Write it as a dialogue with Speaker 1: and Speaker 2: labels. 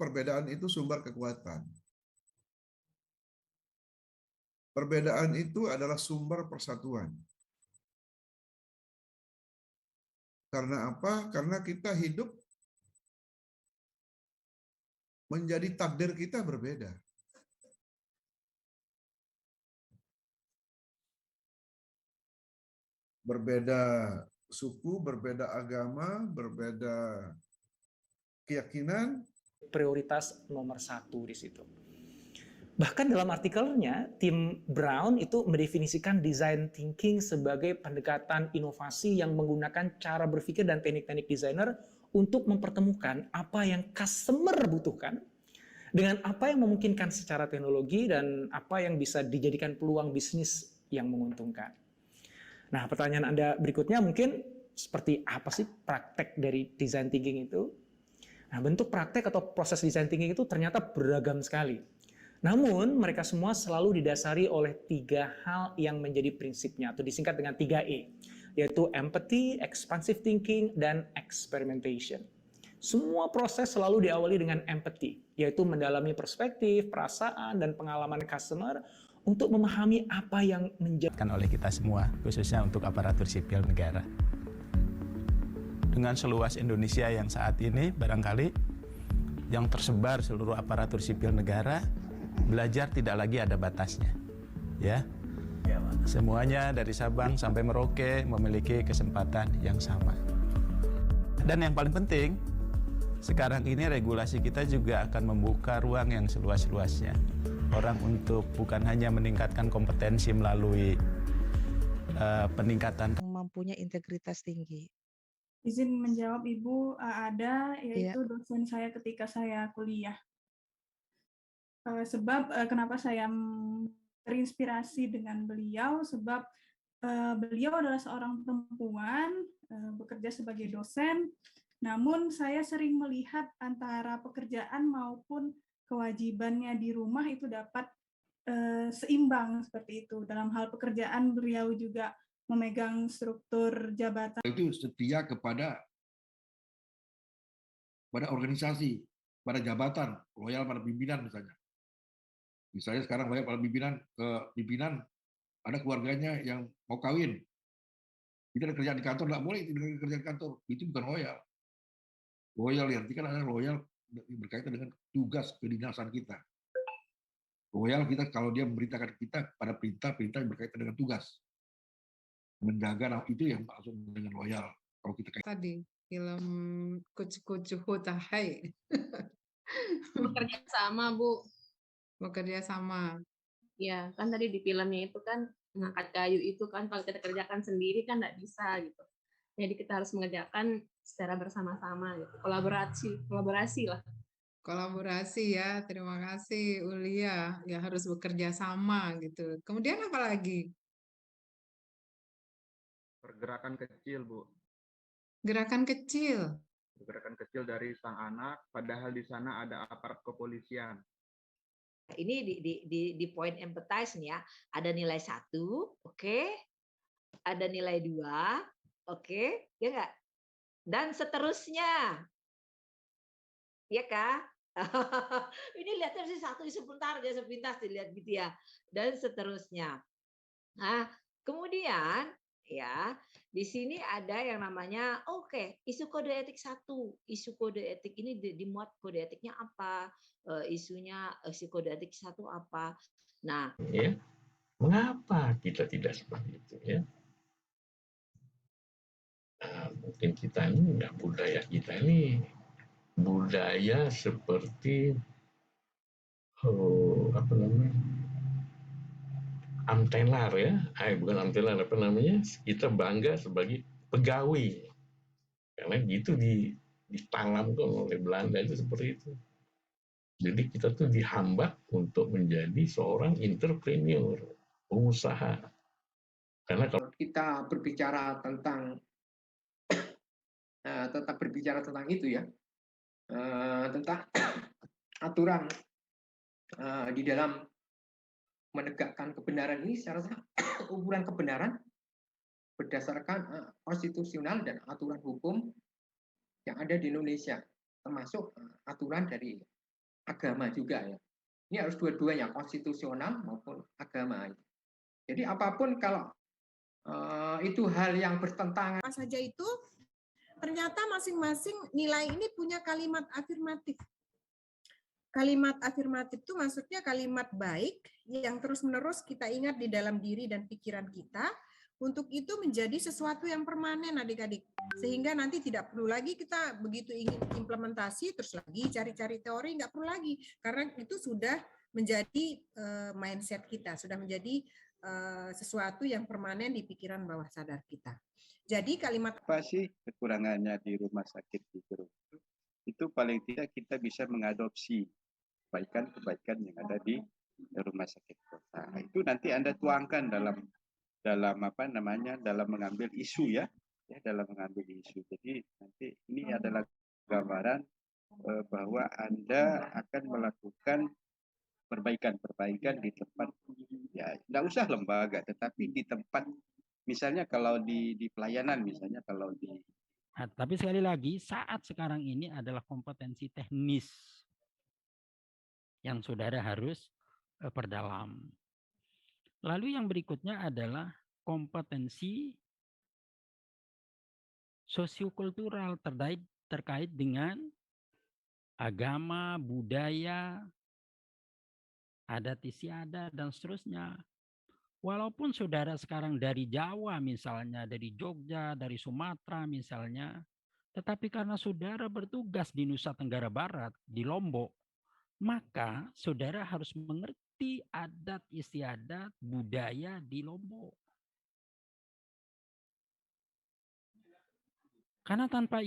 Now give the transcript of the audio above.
Speaker 1: perbedaan itu sumber kekuatan. Perbedaan itu adalah sumber persatuan. Karena apa? Karena kita hidup menjadi takdir kita berbeda. Berbeda suku, berbeda agama, berbeda keyakinan.
Speaker 2: Prioritas nomor 1 di situ. Bahkan dalam artikelnya, tim Brown itu mendefinisikan design thinking sebagai pendekatan inovasi yang menggunakan cara berpikir dan teknik-teknik desainer untuk mempertemukan apa yang customer butuhkan dengan apa yang memungkinkan secara teknologi dan apa yang bisa dijadikan peluang bisnis yang menguntungkan. Nah, pertanyaan Anda berikutnya mungkin seperti apa sih praktek dari design thinking itu? Nah, bentuk praktek atau proses design thinking itu ternyata beragam sekali. Namun, mereka semua selalu didasari oleh 3 hal yang menjadi prinsipnya, atau disingkat dengan 3E, yaitu empathy, expansive thinking, dan experimentation. Semua proses selalu diawali dengan empathy, yaitu mendalami perspektif, perasaan, dan pengalaman customer untuk memahami apa yang menjadi
Speaker 3: oleh kita semua, khususnya untuk aparatur sipil negara. Dengan seluas Indonesia yang saat ini, barangkali yang tersebar seluruh aparatur sipil negara, belajar tidak lagi ada batasnya, ya. Semuanya dari Sabang sampai Merauke memiliki kesempatan yang sama. Dan yang paling penting, sekarang ini regulasi kita juga akan membuka ruang yang seluas-luasnya. Orang untuk bukan hanya meningkatkan kompetensi melalui peningkatan
Speaker 4: mempunyai integritas tinggi.
Speaker 5: Izin menjawab Ibu, ada yaitu dosen saya ketika saya kuliah. Sebab kenapa saya terinspirasi dengan beliau, sebab beliau adalah seorang perempuan, bekerja sebagai dosen, namun saya sering melihat antara pekerjaan maupun kewajibannya di rumah itu dapat seimbang seperti itu. Dalam hal pekerjaan beliau juga memegang struktur jabatan.
Speaker 1: Itu setia kepada organisasi, pada jabatan, loyal pada pimpinan misalnya. Misalnya sekarang loyal pada pimpinan, ada keluarganya yang mau kawin. Tidak ada kerjaan di kantor, nggak boleh tidak ada kerjaan di kantor. Itu bukan loyal. Loyal yang artikan adalah loyal berkaitan dengan tugas kedinasan kita. Loyal kita kalau dia memberitakan kita pada perintah yang berkaitan dengan tugas. Menjaga itu yang maksud dengan loyal. Kalau kita kayak
Speaker 6: tadi film Kucu-Kucu Hutahai.
Speaker 7: Bekerja sama, Bu.
Speaker 6: Bekerja sama.
Speaker 7: Ya, kan tadi di filmnya itu kan mengangkat kayu itu kan kalau kita kerjakan sendiri kan nggak bisa gitu. Jadi kita harus mengerjakan secara bersama-sama gitu. Kolaborasi lah.
Speaker 6: Kolaborasi ya, terima kasih Ulia. Ya harus bekerja sama gitu. Kemudian apa lagi?
Speaker 8: Pergerakan kecil, Bu.
Speaker 6: Gerakan kecil.
Speaker 8: Gerakan kecil dari sang anak, padahal di sana ada aparat kepolisian.
Speaker 9: Ini di poin empathize nih ya, ada nilai 1, oke, ada nilai 2, oke, ya nggak? Dan seterusnya, ya Kak? Ini lihatnya sih 1 sebentar aja sepintas dilihat gitu ya, dan seterusnya. Nah, kemudian ya di sini ada yang namanya isu kode etik 1. Isu kode etik ini dimuat kode etiknya apa, isunya isu kode etik 1 apa. Nah,
Speaker 10: ya, mengapa kita tidak seperti itu ya? Mungkin kita ini nggak, budaya kita ini budaya seperti apa namanya, amtenar ya, bukan amtenar, apa namanya, kita bangga sebagai pegawai karena gitu ditanamkan oleh Belanda itu seperti itu. Jadi kita tuh dihambat untuk menjadi seorang entrepreneur, pengusaha. Karena kalau
Speaker 11: kita berbicara tentang itu ya, tentang aturan di dalam menegakkan kebenaran ini, secara ukuran kebenaran berdasarkan konstitusional dan aturan hukum yang ada di Indonesia, termasuk aturan dari agama juga ya. Ini harus dua-duanya, konstitusional maupun agama. Jadi apapun kalau itu hal yang bertentangan
Speaker 12: Apa saja itu, ternyata masing-masing nilai ini punya kalimat afirmatif. Kalimat afirmatif itu maksudnya kalimat baik yang terus-menerus kita ingat di dalam diri dan pikiran kita, untuk itu menjadi sesuatu yang permanen adik-adik. Sehingga nanti tidak perlu lagi kita begitu ingin implementasi, terus lagi cari-cari teori, nggak perlu lagi. Karena itu sudah menjadi mindset kita, sudah menjadi sesuatu yang permanen di pikiran bawah sadar kita. Jadi kalimat
Speaker 13: apa sih kekurangannya di rumah sakit itu? Itu paling tidak kita bisa mengadopsi kebaikan-kebaikan yang ada di rumah sakit kota. Itu nanti Anda tuangkan dalam apa namanya, dalam mengambil isu ya, dalam mengambil isu. Jadi nanti ini adalah gambaran bahwa Anda akan melakukan perbaikan-perbaikan di tempat, ya tidak usah lembaga, tetapi di tempat, misalnya kalau di pelayanan, misalnya kalau di.
Speaker 14: Nah, tapi sekali lagi saat sekarang ini adalah kompetensi teknis yang saudara harus perdalam. Lalu yang berikutnya adalah kompetensi sosiokultural terkait dengan agama, budaya, adat istiadat, dan seterusnya. Walaupun saudara sekarang dari Jawa misalnya, dari Jogja, dari Sumatera misalnya, tetapi karena saudara bertugas di Nusa Tenggara Barat, di Lombok, maka saudara harus mengerti adat istiadat budaya di Lombok. Karena tanpa